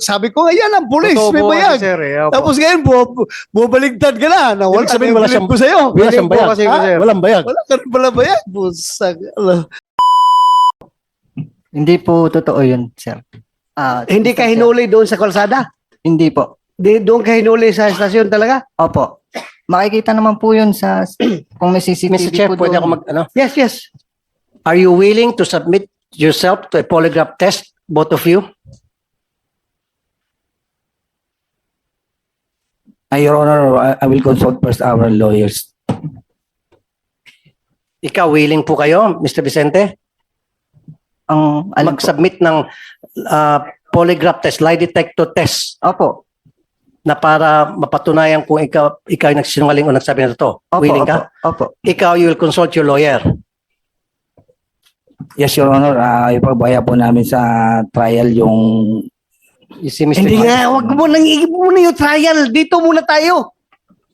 Sabi ko, ayan ang pulis, Totoo may po kasi, bayag. sir, eh. Opo. Tapos ngayon, bubaligtad ka na. Nawala Ibig sabihin, na yung wala bilib siyang- ko sa'yo. Wala Willing siyang po bayag. kasi, Ha? sir. Walang bayag. Wala ka rin pala bayag. Busag. Hindi po totoo yun, sir. Hindi ka hinuli doon sa kalsada? Hindi po. Doon ka hinuli sa estasyon talaga? Opo. Makikita naman po yun sa kung may CCTV Mr. Chair, po pwede doon. ako ano? Yes, yes. Are you willing to submit yourself to a polygraph test, both of you? Your Honor, I will consult first our lawyers. Ikaw, willing po kayo, Mr. Vicente? Ang alam po. Mag-submit ng polygraph test, lie detector test Opo. na para mapatunayan kung ikaw yung nagsinungaling o nagsabi na totoo. Opo, Willing opo, ka? opo. Ikaw, you will consult your lawyer. Yes, Your Honor, ipabaya po namin sa trial yung... You see, Mr. Hindi Chair? nga, wag mo nang muna yung trial. Dito muna tayo.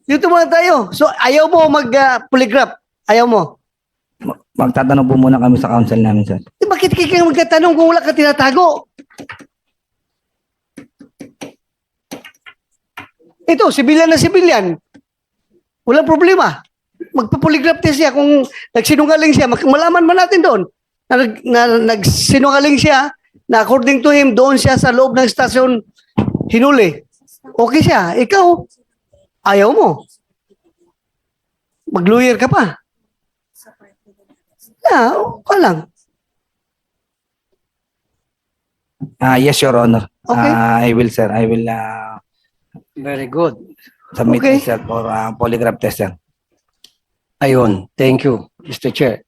Dito muna tayo. So, ayaw mo mag-polygraph. Ayaw mo. Magtatanong po muna kami sa counsel namin, sir. Bakit ka magtatanong kung wala ka tinatago? Ito, sibilyan na sibilyan. Walang problema. Magpa-polygraph test siya kung nagsinungaling siya. Malaman man natin doon na nagsinungaling siya na according to him, doon siya sa loob ng stasyon hinuli. Okay siya. Ikaw, ayaw mo. Mag-lawyer ka pa. Okay lang. Yes, Your Honor. Okay. I will, sir. I will Very good. submit Okay. myself for polygraph test, sir. Ayun. Thank you, Mr. Chair.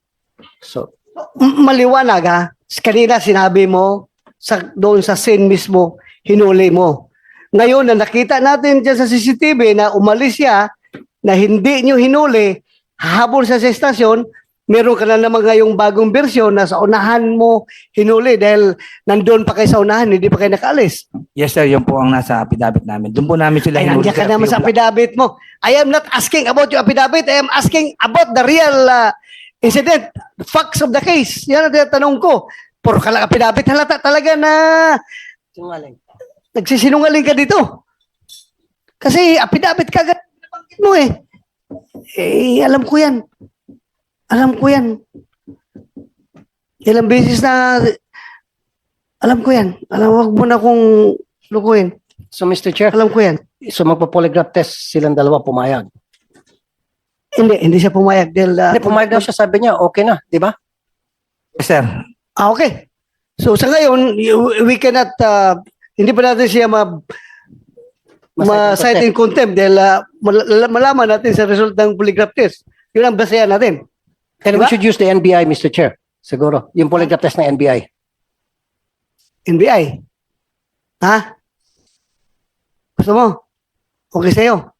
So, Maliwanag ha. Kanina sinabi mo doon sa scene mismo, hinuli mo. Ngayon na nakita natin dyan sa CCTV na umalis siya, na hindi nyo hinuli, habol sa estasyon, meron ka na naman ngayong bagong bersyon na sa unahan mo hinuli dahil nandun pa kayo sa unahan, hindi pa kayo nakaalis. Yes, sir. Yun po ang nasa affidavit namin. Doon po namin sila Ay, hinuli, nandiyan ka sir. naman sa affidavit mo. I am not asking about your affidavit. I am asking about the real incident, facts of the case. Yan ang tinatanong ko. Puro ka lang affidavit. Halata talaga na sinungaling. nagsisinungaling ka dito. Kasi affidavit ka agad nabanggit mo eh. Eh, alam ko yan. Alam ko yan. Ilang beses na alam ko yan. Wag mo na akong lukuhin. So, Mr. Chair, Alam ko yan. so magpa-polygraph test silang dalawa pumayag. Hindi siya pumayag dahil Hindi, pumayag daw siya, sabi niya, okay na, di ba? Yes, sir. okay. So sa ngayon, we cannot hindi pa natin siya ma-cite in contempt dahil malaman natin sa result ng polygraph test. Yun ang basehan natin. And we Diba? should use the NBI, Mr. Chair. Siguro. Yung polygraph test ng NBI. NBI. Ha? Gusto mo? Okay sa'yo.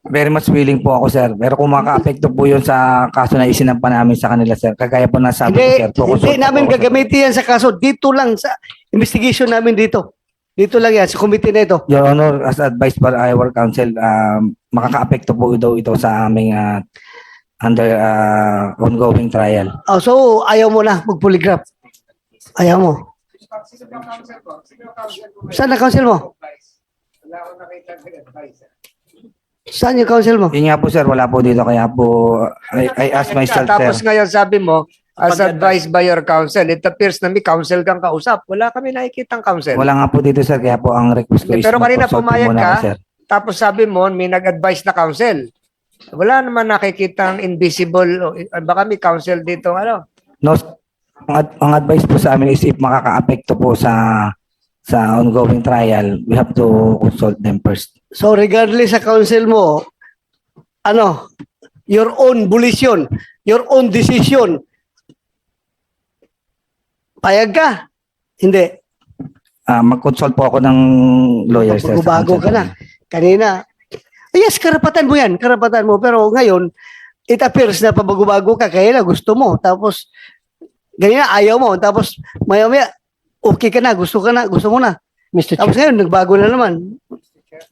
Very much willing po ako, sir. Pero kung maka-apekto po yun sa kaso na isinampa namin sa kanila, sir, kagaya po na sabi ko, Hindi, sir. focus hindi po namin ako, sir. gagamitin yan sa kaso. Dito lang sa investigation namin dito. Dito lang yan, sa committee na ito. Your Honor, as advised by our counsel, makaka-apekto po daw ito sa aming under ongoing trial. Oh, so, ayaw mo na mag-polygraph. Ayaw mo. Saan na counsel mo? Saan yung counsel mo? Yun nga po, sir, wala po dito. Kaya po, I asked myself, Tapos sir. ngayon sabi mo, as advised by your counsel, it appears na may counsel kang kausap. Wala kami nakikitang counsel. Wala nga po dito, sir. Kaya po ang request ko is Pero kanina mag-consult po pumayag muna ka. ako, sir. Tapos sabi mo, may nag-advise na counsel. Wala naman nakikitang invisible, baka may counsel dito, ano? No, ang advice po sa amin is if makaka-apekto po sa ongoing trial, we have to consult them first. So, regardless sa counsel mo, your own volition, your own decision, payag ka? Hindi. Mag-consult po ako ng lawyer, sir. sa Bago ka counsel. na. Kanina, yes, karapatan mo yan, karapatan mo. Pero ngayon, it appears na pabago-bago ka, kaya na gusto mo. Tapos, ganyan, ayaw mo. Tapos, maya-maya, okay ka na, gusto mo na. Mr. Chair, Tapos ngayon, nagbago na naman.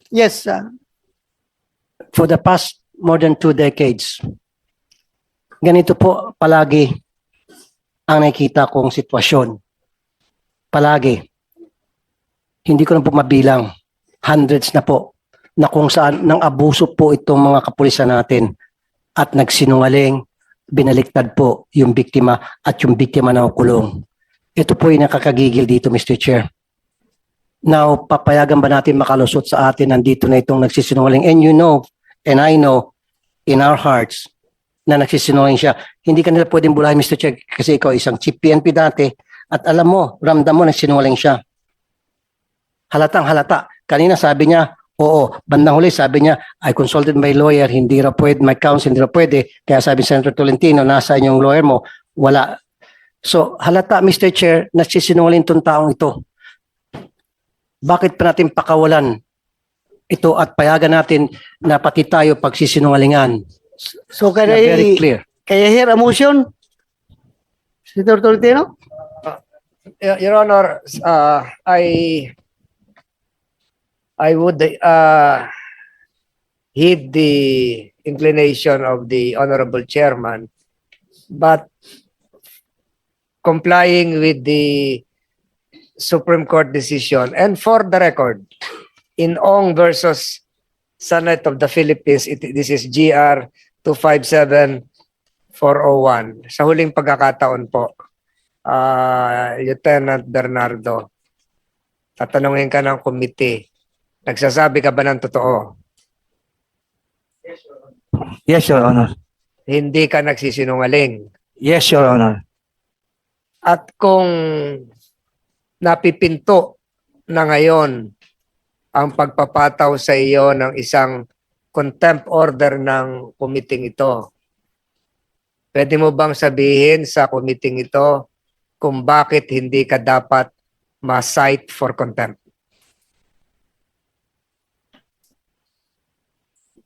Yes, for the past more than 2 decades, ganito po palagi ang nakikita kong sitwasyon. Palagi. Hindi ko na po mabilang. Hundreds na po na kung saan nang abuso po itong mga kapulisan natin at nagsinungaling, binaliktad po yung biktima at yung biktima na kulong. Ito po yung nakakagigil dito, Mr. Chair. Now, papayagan ba natin makalusot sa atin nandito na itong nagsisinungaling? And you know, and I know, in our hearts, na nagsisinungaling siya. Hindi ka nila pwedeng bulahin, Mr. Chair, kasi ikaw isang chief PNP dati at alam mo, ramdam mo nagsinungaling siya. Halatang halata. Kanina sabi niya, oo, bandang huli sabi niya, I consulted my lawyer, hindi raw pwede, my counsel, hindi raw pwede. Kaya sabi ni Senator Tolentino, nasa yung lawyer mo, wala. So, halata, Mr. Chair, nagsisinungaling itong taong ito. Bakit pa natin pakawalan ito at payagan natin na pati tayo pagsisinungalingan? So, Na very clear. kaya hear a motion? Senator Tolentino? Your Honor, I would heed the inclination of the Honorable Chairman, but complying with the Supreme Court decision, and for the record, in Ong versus Senate of the Philippines, this is GR 257401. Sa huling pagkakataon po, Lieutenant Bernardo, tatanungin ka ng committee, nagsasabi ka ba ng totoo? Yes, Your Honor. Hindi ka nagsisinungaling. Yes, Your Honor. At kung napipinto na ngayon ang pagpapataw sa iyo ng isang contempt order ng committee ito, pwede mo bang sabihin sa committee ito kung bakit hindi ka dapat ma-cite for contempt?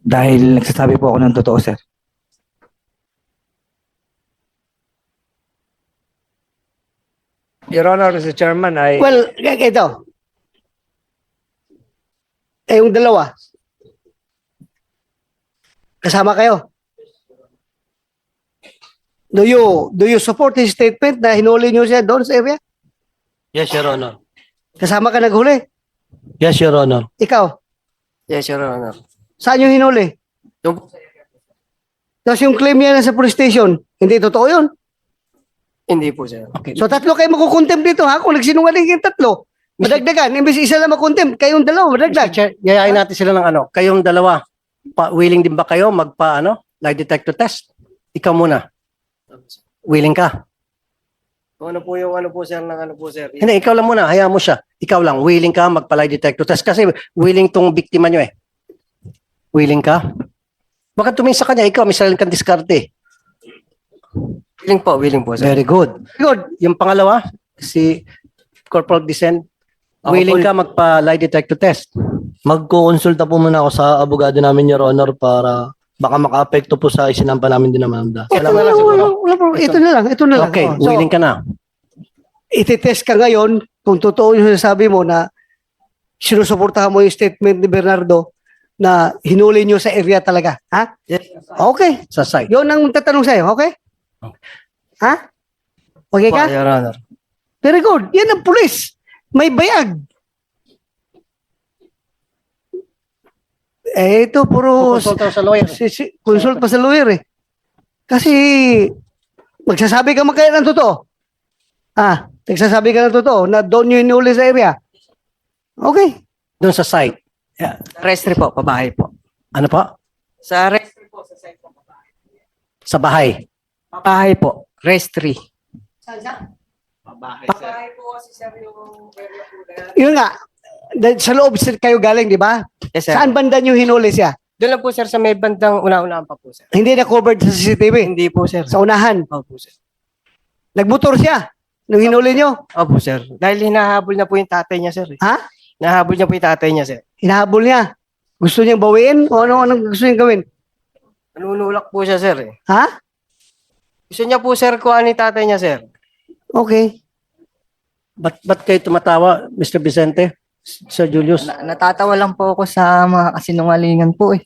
Dahil nagsasabi po ako ng totoo, sir. Your Honor, Mr. Chairman, Well, ito. Yung dalawa. Kasama kayo. Do you support his statement na hinuli niyo siya doon sa area? Yes, Your Honor. Kasama ka naghuli? Yes, Your Honor. Ikaw? Yes, Your Honor. Saan yung hinuli? Yung- Tapos yung claim niya sa police station, hindi totoo yun. Hindi po, sir. Okay. So tatlo kayo makukontempt dito ha? Kung nagsinungaling yung tatlo, madagdagan. Imbes isa lang makontempt, kayong dalawa, Mr. madagdag. Chair, yayain natin sila ng ano. Kayong dalawa, willing din ba kayo lie detector test? Ikaw muna. Willing ka? Kung ano po yung ano po, sir, ng ano po, sir. Hindi, ikaw lang muna. Hayaan mo siya. Ikaw lang. Willing ka lie detector test? Kasi willing tong biktima nyo eh. Willing ka? Baka tumingin sa kanya, ikaw, may sarili kang diskarte. Willing po, sir. Very good. Good. Yung pangalawa, si Corporal Dicen, Ako willing po- ka lie detector test? Magkukonsulta po muna ako sa abogado namin, Your Honor, para baka maka-apekto po sa isinampa namin din naman. Ito na lang, ito na lang, ito na lang. Okay, So, willing ka na. ititest ka ngayon kung totoo yung sinasabi mo na sinusuportahan mo yung statement ni Bernardo na hinuli nyo sa area talaga. Ha? Yes. Okay. Sa site. Yun ang tatanong sa'yo, okay? Ha? Okay ka? Your Honor. Very good. Yan ang pulis. May bayag. Ito puro Consult sa lawyer. consult pa sa lawyer eh. Kasi magsasabi ka magkaya ng totoo. Nagsasabi ka ng totoo na doon yung hinuli sa area. Okay. Doon sa site. Restri po, pabahay po. Ano pa? Sa restri po, sa site po. Sa bahay. Pabahay po. Restri. Yun nga. Sa loob kayo galing, di ba? Yes, sir. Saan banda nyo hinuli siya? Doon lang po, sir, sa may bandang una-unahan pa po, sir. Hindi na covered sa CCTV. Hindi po, sir. Sa unahan. Opo, sir. Nagmotor siya nung hinuli nyo. Opo, sir. Dahil hinahabol na po yung tatay niya, sir. Ha? Hinahabol niya po yung tatay niya, sir. Hinahabol niya. Gusto niyang bawiin? O anong gusto niyang gawin? Nanunulak po siya, sir. Ha? Gusto niya po, sir, kuha ni tatay niya, sir. Okay. Ba't kayo tumatawa, Mr. Vicente? Sir Julius? Natatawa lang po ako sa mga kasinungalingan po eh.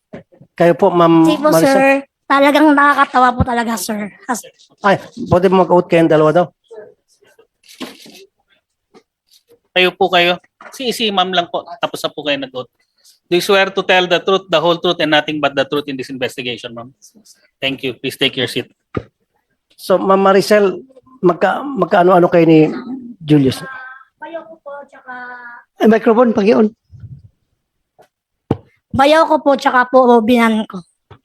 Kayo po, Ma'am Sige po, Marisa? sir. Talagang nakakatawa po talaga, sir. Ay, pwede mo mag-out kayong dalawa daw. Tayo po kayo. Si ma'am lang po, tapos na po kayo nag-vote. Do you swear to tell the truth, the whole truth, and nothing but the truth in this investigation, ma'am? Thank you. Please take your seat. So, Ma'am Maricel, magkaano-ano kayo ni Julius? Bayaw ko po, tsaka... Microphone, pag-ion. Bayaw ko po, tsaka po binan ko.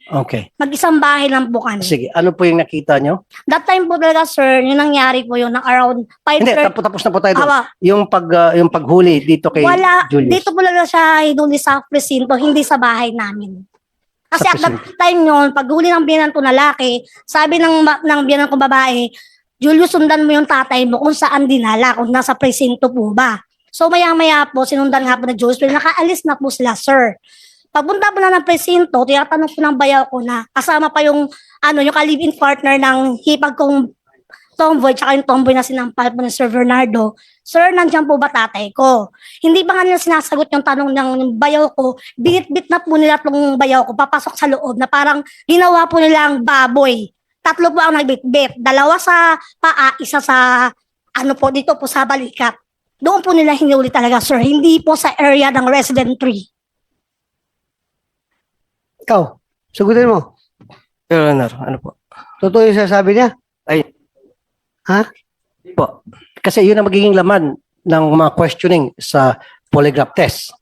Okay. Mag-isang bahay lang po kami. Sige, ano po yung nakita nyo? That time po talaga, sir, yung nangyari po yun, ng around 5:30. Hindi, tapos na po tayo doon. Awa, Yung paghuli dito kay wala, Julius. dito po talaga siya hinuli sa presinto, hindi sa bahay namin. Kasi Sa at that time yun, paghuli ng biyanan ko na laki, sabi ng biyanan ko babae, Julius, sundan mo yung tatay mo kung saan dinala, kung nasa presinto po ba. So maya-maya po, sinundan nga po na Julius, pero nakaalis na po sila, sir. Pagpunta po na ng presinto, tinatanong ko ng bayaw ko na kasama pa yung yung ka-live-in partner ng hipag kong tomboy tsaka yung tomboy na sinampal po ni Sir Bernardo. Sir, nandiyan po ba tatay ko? Hindi pa nga nila sinasagot yung tanong ng bayaw ko. Bit-bit na po nila tong bayaw ko papasok sa loob na parang ginawa po nilang baboy. 3 po ang nagbitbit. 2 sa paa, 1 sa dito po sa balikat. Doon po nila hinuli talaga, sir. Hindi po sa area ng resident tree. Ikaw, sagutin mo. Your Honor, ano po? Totoo yung sasabi niya? Po. Kasi yun ang magiging laman ng mga questioning sa polygraph test.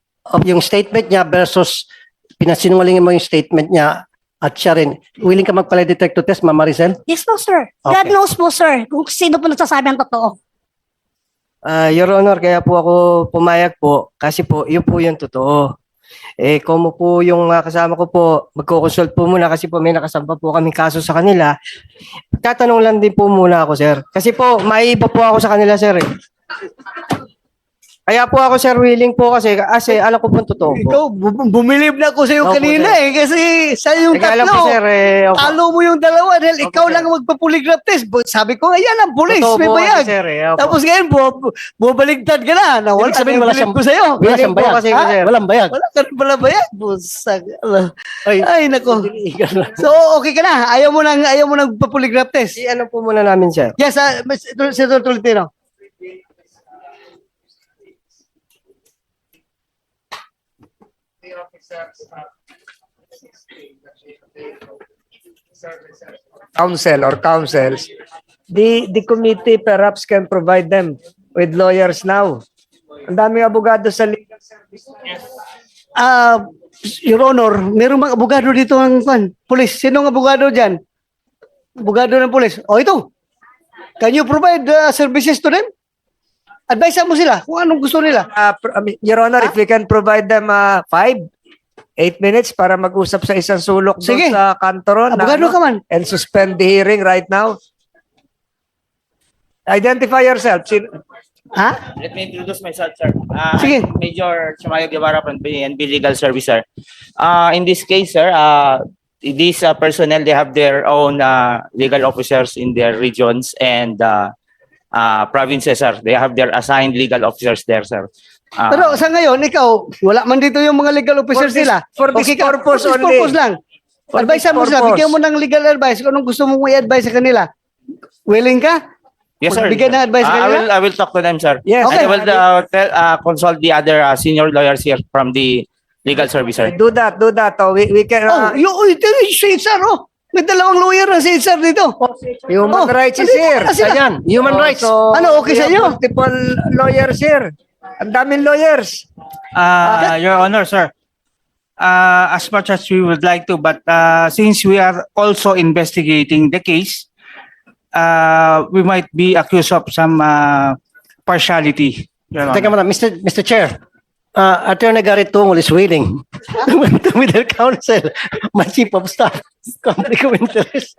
Yung statement niya versus pinasinungalingan mo yung statement niya at siya rin. Willing ka magpalay detector test, Ma'am Maricel? Yes po, sir. God Okay. knows po, sir, kung sino po nagsasabi ang totoo. Your Honor, kaya po ako pumayag po kasi po, yun po yung totoo. Kung po yung kasama ko po, magkoconsult po muna kasi po may nakasampa po kaming kaso sa kanila. Tatanong lang din po muna ako, sir. Kasi po, maiiba po ako sa kanila, sir. Kaya po ako, sir, willing po kasi alam ko po totoo po. Ikaw, bumilib na ako sa iyo Opo, kanina sir. kasi sa yung Teka lang po, tatlo. sir. Opo. Talo mo yung 2 dahil Opo, ikaw sir. lang magpa-polygraph test. Sabi ko, ayan ang police, Totoo may po kasi, bayag. sir. Opo. Tapos ngayon, bubaligtad ka na. Nawala Ibig sabihin, wala siyang- ko sa'yo. Wala Willing siyang po bayag. kasi, Ha? sir. Walang bayag. Wala ka rin pala bayag. Busag. Ay, Ay, nako. So, okay ka na. Ayaw mo nang pa-polygraph test. Ano po muna namin, sir? Yes, Senator Tolentino. Counsel or counsels, the committee perhaps can provide them with lawyers now. Ang daming abogado sa legal service. Your Honor, meron bang abogado dito ng police? Sinong abogado dyan? Abogado ng police. O ito, can you provide services to them? Advise mo sila kung anong gusto nila. Your Honor, if we can provide them 5-8 minutes para mag-usap sa isang sulok doon Sige. sa kantoron Abogado ka man. and suspend the hearing right now. Identify yourself. Ha? Let me introduce myself, sir. Sige. I'm Major Chumayo Guevara from BNB Legal Service, sir. In this case, sir, these personnel, they have their own legal officers in their regions and provinces, sir. They have their assigned legal officers there, sir. Pero sa ngayon, ikaw, wala man dito yung mga legal officers nila. For this Okay ka, purpose for this only. purpose lang. For Advise this mo sila, purpose. bigyan mo ng legal advice kung anong gusto mong i-advise sa kanila. Willing ka? Yes, sir. Magbigay ng advice kanila? I will talk to them, sir. Yes. Okay. And I will consult the other senior lawyers here from the legal service, sir. Do that. We can... Si Itzar, oh. May 2 lawyer na si Itzar dito. Human rights is andito here. na sila. Ayan, human rights. Ano, okay we sa have inyo? multiple lawyers here. Ang daming lawyers. Your Honor, sir. As much as we would like to, but since we are also investigating the case, we might be accused of some partiality. Your Teka Honor. muna, Mr. Chair. Attorney Gary Tungol is willing to be their counsel. My chief of staff, conflict of interest.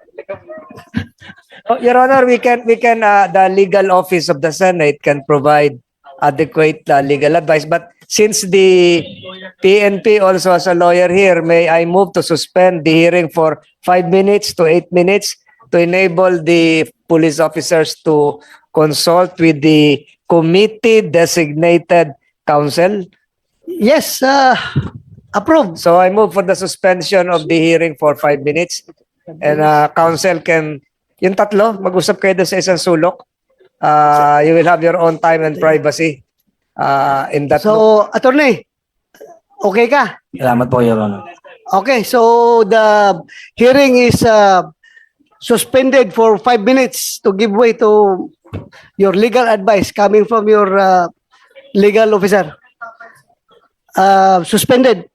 Your Honor, we can the legal office of the Senate can provide adequate legal advice. But since the PNP also has a lawyer here, may I move to suspend the hearing for 5 minutes to 8 minutes to enable the police officers to consult with the committee designated counsel. Yes, approved. So I move for the suspension of the hearing for 5 minutes. And counsel can, yung tatlo, mag-usap kayo doon sa isang sulok. You will have your own time and privacy. in that So, attorney, okay ka? Salamat po, Your Honor. Okay, so the hearing is suspended for 5 minutes to give way to your legal advice coming from your legal officer. Suspended.